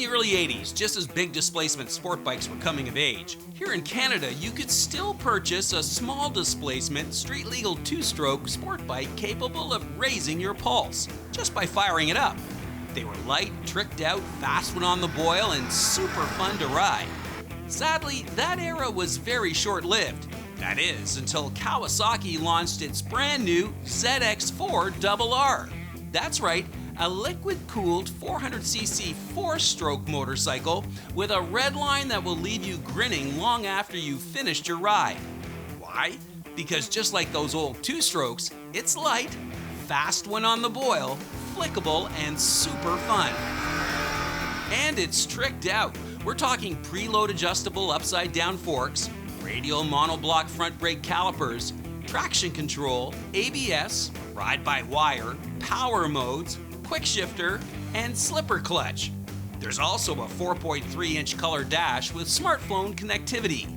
the early 80s, just as big displacement sport bikes were coming of age, here in Canada you could still purchase a small displacement, street-legal two-stroke sport bike capable of raising your pulse, just by firing it up. They were light, tricked out, fast when on the boil, and super fun to ride. Sadly, that era was very short-lived. That is, until Kawasaki launched its brand new ZX-4RR. That's right, a liquid-cooled 400cc four-stroke motorcycle with a red line that will leave you grinning long after you've finished your ride. Why? Because just like those old two-strokes, it's light, fast when on the boil, flickable, and super fun. And it's tricked out. We're talking preload adjustable upside-down forks, radial monoblock front brake calipers, traction control, ABS, ride-by-wire, power modes, quick shifter, and slipper clutch. There's also a 4.3-inch color dash with smartphone connectivity.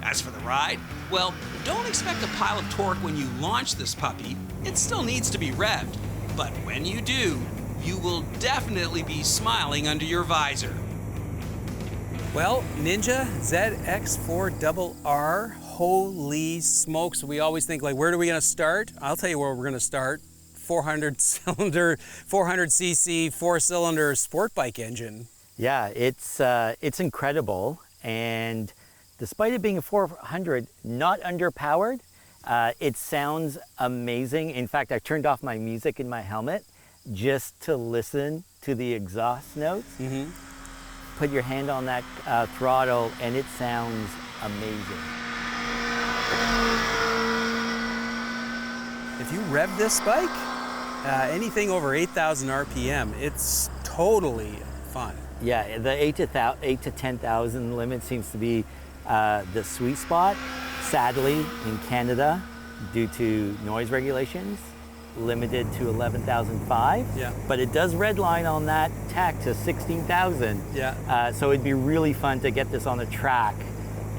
As for the ride, well, don't expect a pile of torque when you launch this puppy. It still needs to be revved. But when you do, you will definitely be smiling under your visor. Well, Ninja ZX-4RR, holy smokes. We always think, like, where are we going to start? I'll tell you where we're going to start. 400cc, four-cylinder sport bike engine. Yeah, it's incredible. And despite it being a 400, not underpowered, it sounds amazing. In fact, I turned off my music in my helmet just to listen to the exhaust notes. Mm-hmm. Put your hand on that throttle and it sounds amazing. If you rev this bike, anything over 8,000 RPM, it's totally fun. Yeah, the 8 to 10,000 limit seems to be the sweet spot. Sadly, in Canada, due to noise regulations, limited to 11,500. Yeah. But it does redline on that tack to 16,000. Yeah. So it'd be really fun to get this on the track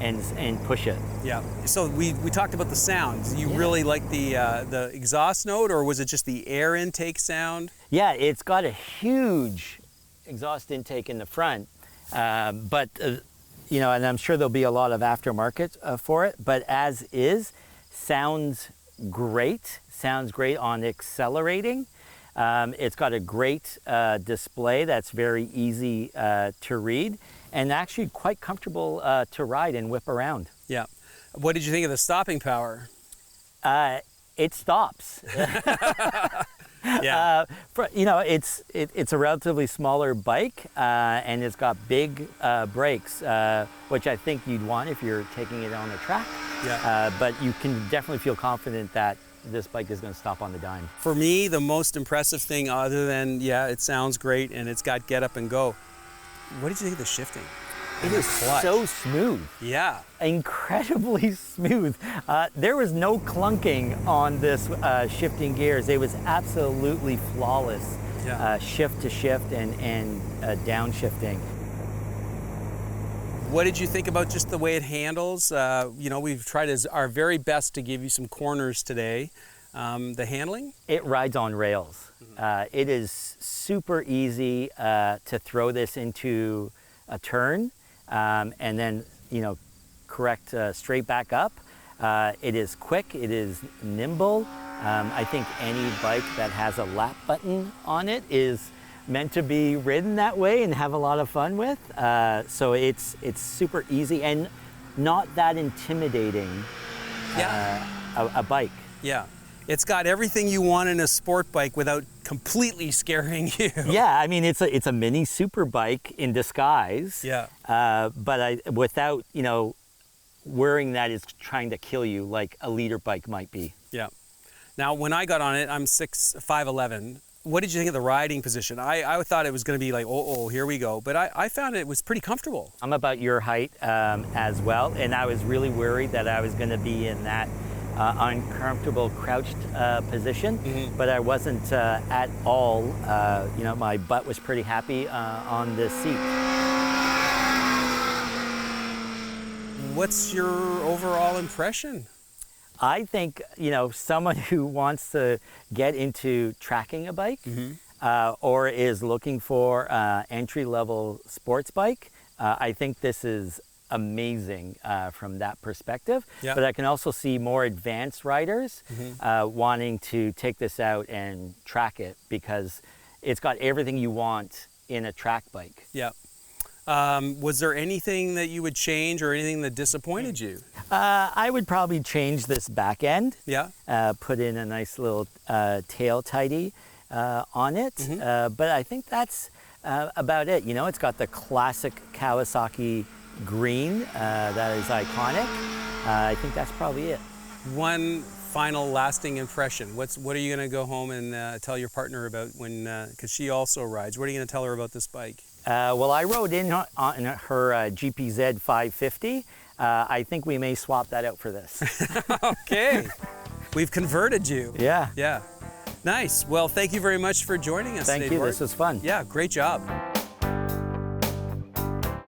and push it. Yeah. So we talked about the sound. You really like the exhaust note, or was it just the air intake sound? Yeah, it's got a huge exhaust intake in the front, but you know, and I'm sure there'll be a lot of aftermarket for it. But as is, sounds great. Sounds great on accelerating. It's got a great display that's very easy to read, and actually quite comfortable to ride and whip around. Yeah. What did you think of the stopping power? It stops. Yeah. You know, it's a relatively smaller bike, and it's got big brakes, which I think you'd want if you're taking it on a track. Yeah. But you can definitely feel confident that this bike is going to stop on the dime. For me, the most impressive thing, other than, yeah, it sounds great and it's got get up and go, what did you think of the shifting? It is so smooth. Yeah. Incredibly smooth. There was no clunking on this shifting gears. It was absolutely flawless. Yeah. Shift to shift and downshifting. What did you think about just the way it handles? You know, we've tried our very best to give you some corners today. The handling? It rides on rails. It is super easy to throw this into a turn and then, you know, correct straight back up. It is quick, it is nimble. I think any bike that has a lap button on it is meant to be ridden that way and have a lot of fun with. So it's super easy and not that intimidating. Yeah. A bike. Yeah. It's got everything you want in a sport bike without completely scaring you. Yeah, I mean, it's a mini super bike in disguise. Yeah. But without, you know, worrying that it's trying to kill you like a leader bike might be. Yeah. Now, when I got on it, I'm 5'11". What did you think of the riding position? I thought it was going to be like, oh, here we go. But I found it was pretty comfortable. I'm about your height as well, and I was really worried that I was going to be in that uncomfortable crouched position, but I wasn't at all. You know, my butt was pretty happy on this seat. What's your overall impression? I think, you know, someone who wants to get into tracking a bike, or is looking for entry-level sports bike, I think this is amazing from that perspective. Yeah. But I can also see more advanced riders wanting to take this out and track it, because it's got everything you want in a track bike. Yeah. Was there anything that you would change or anything that disappointed you? I would probably change this back end. Yeah. Put in a nice little tail tidy on it. But I think that's about it. You know, it's got the classic Kawasaki green that is iconic. I think that's probably it. One final lasting impression. What are you going to go home and tell your partner about when, because she also rides, what are you going to tell her about this bike? Well, I rode in on her GPZ 550. I think we may swap that out for this. Okay. We've converted you. Yeah. Yeah. Nice. Well, thank you very much for joining us today, Thank you. Bart. This was fun. Yeah, great job.